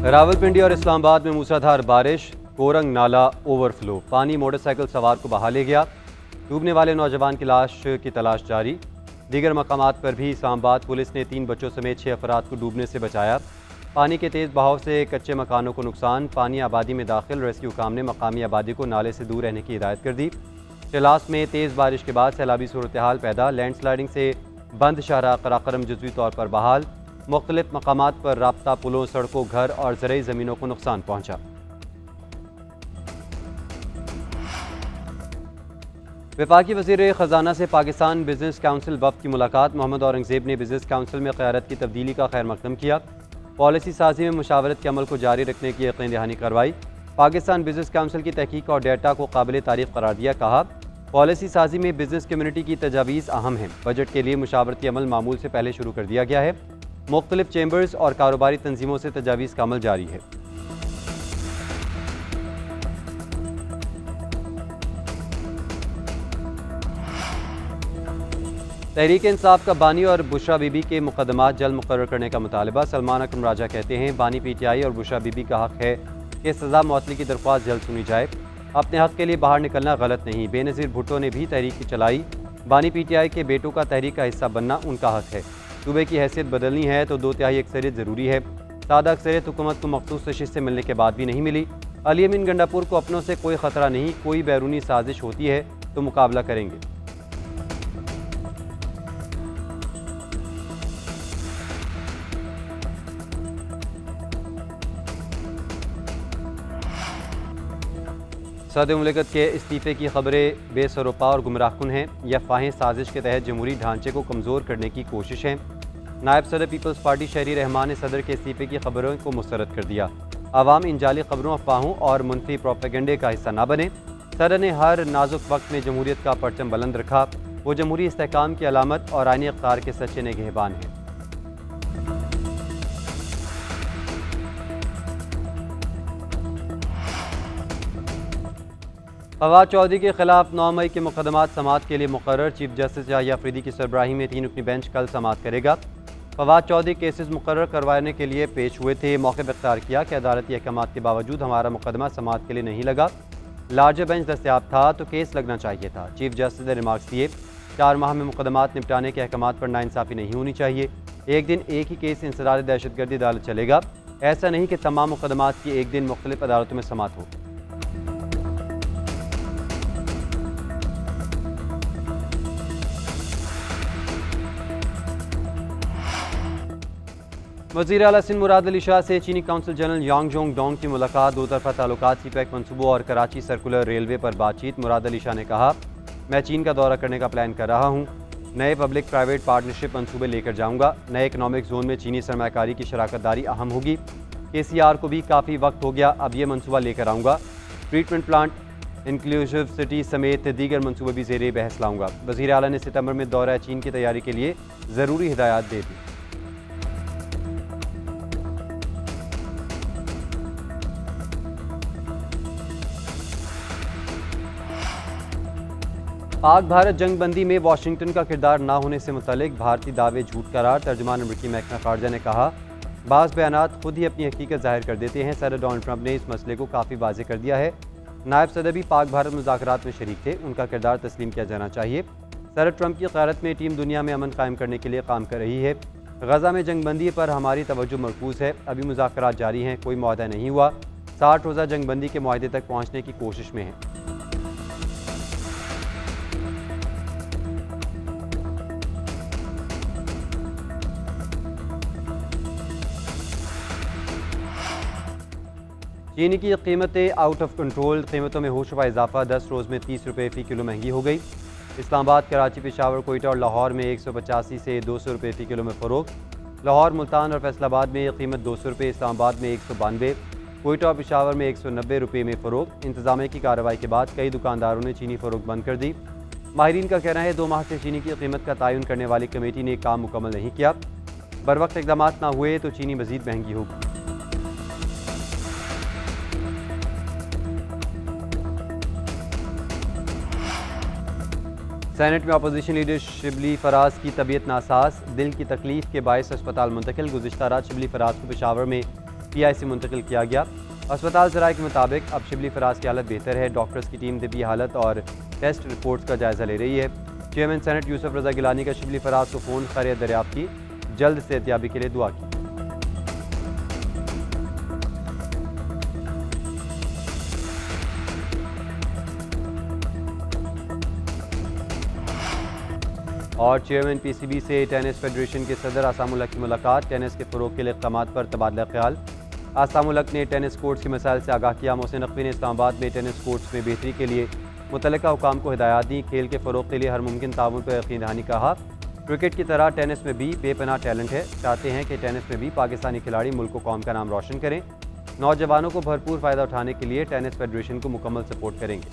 रावलपिंडी और इस्लामाबाद में मूसलाधार बारिश, कोरंग नाला ओवरफ्लो, पानी मोटरसाइकिल सवार को बहा ले गया। डूबने वाले नौजवान की लाश की तलाश जारी। दीगर मकामात पर भी इस्लामाबाद पुलिस ने 3 बच्चों समेत 6 अफराद को डूबने से बचाया। पानी के तेज़ बहाव से कच्चे मकानों को नुकसान, पानी आबादी में दाखिल। रेस्क्यू काम ने मकामी आबादी को नाले से दूर रहने की हिदायत कर दी। चलास में तेज़ बारिश के बाद सैलाबी सूरत हाल पैदा, लैंडस्लाइडिंग से बंद शाहराह कराकरम जज़वी तौर पर बहाल। मुख्तलिफ मकामात पर राब्ता पुलों, सड़कों, घर और ज़रई ज़मीनों को नुकसान पहुँचा। वफाकी वज़ीर ख़जाना से पाकिस्तान बिजनेस काउंसिल वफ़द की मुलाकात। मोहम्मद औरंगज़ेब ने बिजनेस काउंसिल में क़यादत की तब्दीली का खैर मकदम किया। पॉलिसी साजी में मुशावरत के अमल को जारी रखने की यकीन दहानी करवाई। पाकिस्तान बिजनेस काउंसिल की तहकीक और डेटा को काबिल तारीफ़ करार दिया। कहा, पॉलिसी साजी में बिजनेस कम्युनिटी की तजावीज़ अहम हैं। बजट के लिए मुशावरती अमल मामूल से पहले शुरू कर दिया गया है। मुख्तलिफ चैम्बर्स और कारोबारी तंजीमों से तजावीज़ का अमल जारी है। तहरीक इंसाफ का बानी और बुशरा बीबी के मुकदमात जल्द मुकर्रर करने का मुतालबा। सलमान अकरम राजा कहते हैं, बानी PTI और बुशरा बीबी का हक है कि सज़ा मौतली की दरख्वास्त जल्द सुनी जाए। अपने हक के लिए बाहर निकलना गलत नहीं। बेनज़ीर भुट्टो ने भी तहरीक चलाई। बानी PTI के बेटों का तहरीक का हिस्सा बनना उनका हक है। सूबे की हैसियत बदलनी है तो 2/3 अक्सरियत ज़रूरी है। सादा अक्सरियत हुकूमत को मखसूस नशिस्त से मिलने के बाद भी नहीं मिली। अली अमीन गंडापुर को अपनों से कोई ख़तरा नहीं, कोई बैरूनी साजिश होती है तो मुकाबला करेंगे। सदर मुमलिकत के इस्तीफ़े की खबरें बेसरोपा और गुमराहकुन हैं। यह अफवाहें साजिश के तहत जमहूरी ढांचे को कमज़ोर करने की कोशिश है। नायब सदर पीपल्स पार्टी शहरी रहमान ने सदर के इस्तीफ़े की खबरों को मुस्तरद कर दिया। आवाम इन जाली खबरों, अफवाहों और मुनफी प्रोपेगेंडे का हिस्सा न बने। सदर ने हर नाजुक वक्त में जमहूरियत का परचम बुलंद रखा। वो जमहूरी इस्तेहकाम की अलामत और आईनी इख्तियार के सच्चे निगहबान हैं। फवाद चौधरी के खिलाफ 9 मई के मुकदमात समाअत के लिए मुकर्रर। चीफ जस्टिस याहिया अफरीदी की सरबराही में 3 रुकनी बेंच कल समाअत करेगा। फवाद चौधरी केसेस मुकर्रर करवाने के लिए पेश हुए थे। मौक़िफ़ इख्तियार किया कि अदालती अहकामात के बावजूद हमारा मुकदमा समाअत के लिए नहीं लगा। लार्जर बेंच दस्तयाब था तो केस लगना चाहिए था। चीफ जस्टिस ने रिमार्क्स दिए, 4 माह में मुकदमात निपटाने के अहकामात पर नाइंसाफ़ी नहीं होनी चाहिए। एक दिन एक ही केस इंसदाद दहशतगर्दी अदालत चलेगा। ऐसा नहीं कि तमाम मुकदमात की एक दिन मुख्तलिफ अदालतों में समाअत हो। वज़ीर आला सिंध मुराद अली शाह से चीनी काउंसिल जनरल यांग जोंग डोंग की मुलाकात। 2 तरफ़ा ताल्लुकात, सीपैक मनसूबों और कराची सर्कुलर रेलवे पर बातचीत। मुराद अली शाह ने कहा, मैं चीन का दौरा करने का प्लान कर रहा हूँ। नए पब्लिक प्राइवेट पार्टनरशिप मनसूबे लेकर जाऊँगा। नए इकनॉमिक जोन में चीनी सरमायाकारी की शराकतदारी अहम होगी। KCR को भी काफ़ी वक्त हो गया, अब ये मनसूबा लेकर आऊँगा। ट्रीटमेंट प्लांट, इंक्लूसिव सिटी समेत दीगर मनसूबे भी ज़ेरे बहस लाऊँगा। वज़ीर आला ने सितंबर में दौरा चीन की तैयारी के लिए ज़रूरी हिदायत दे दी। पाक भारत जंग बंदी में वाशिंगटन का किरदार ना होने से मुतल्लिक भारतीय दावे झूठ करार। तर्जुमान अमरीकी महकमा खारजा ने कहा, बाज़ बयानात खुद ही अपनी हकीकत जाहिर कर देते हैं। सदर डोनाल्ड ट्रंप ने इस मसले को काफ़ी वाज़ेह कर दिया है। नायब सदर भी पाक भारत मुज़ाकरात में शरीक थे, उनका किरदार तस्लीम किया जाना चाहिए। सदर ट्रंप की क़यादत में टीम दुनिया में अमन कायम करने के लिए काम कर रही है। गज़ा में जंग बंदी पर हमारी तवज्जो मरकूज़ है। अभी मुज़ाकरात जारी हैं, कोई मुआहदा नहीं हुआ। 60 रोज़ा जंग बंदी के मुआहदे तक पहुँचने की कोशिश में है। चीनी की कीमतें आउट ऑफ कंट्रोल। कीमतों में होशरुबा इजाफा, 10 रोज़ में 30 रुपये फ़ी किलो महंगी हो गई। इस्लामाबाद, कराची, पेशावर, कोयटा और लाहौर में 185 से 200 रुपये फ़ी किलो में फ़रोख्त। लाहौर, मुल्तान और फैसलाबाद में कीमत 200 रुपये, इस्लामाबाद में 192, कोयटा और पेशावर में 190 रुपये में फ़रोख्त। इंतजामिया की कार्रवाई के बाद कई दुकानदारों ने चीनी फ़रोख्त बंद कर दी। माहिरीन का कहना है 2 माह से चीनी की कीमत का तयन करने वाली कमेटी ने काम मुकम्मल नहीं किया। बर वक्त इक़दाम ना हुए तो चीनी मज़ीद महंगी होगी। सेनेट में अपोजिशन लीडर शिबली फराज की तबीयत नासाज, दिल की तकलीफ के बायस अस्पताल मुंतकिल। गुज़िश्ता रात शिबली फराज को पेशावर में PI से मुंतकिल किया गया। अस्पताल सराय के मुताबिक अब शिबली फराज की हालत बेहतर है। डॉक्टर्स की टीम तिबी हालत और टेस्ट रिपोर्ट्स का जायजा ले रही है। चेयरमैन सेनेट यूसुफ रजा गिलानी का शिबली फराज को फ़ोन खैरियत दरियाफ्त की, जल्द सेहतयाबी के लिए दुआ की। और चेयरमैन PCB से टेनिस फेडरेशन के सदर आसामुल हक की मुलाकात। टेनिस के फ़रोग के लिए इक़दामात पर तबादला ख्याल। आसामुल हक ने टेनिस कोर्ट्स के मसाइल से आगाह किया। मोहसिन नकवी ने इस्लामाबाद में टेनिस कोर्ट्स में बेहतरी के लिए मुतल्लिका हुकाम को हिदायत दी। खेल के फ़रोग के लिए हर मुमकिन ताउन पर यकीन दहानी कहा। क्रिकेट की तरह टेनिस में भी बेपनाह टैलेंट है। चाहते हैं कि टेनिस में भी पाकिस्तानी खिलाड़ी मुल्क व कौम का नाम रोशन करें। नौजवानों को भरपूर फ़ायदा उठाने के लिए टेनिस फेडरेशन को मुकम्मल सपोर्ट करेंगे।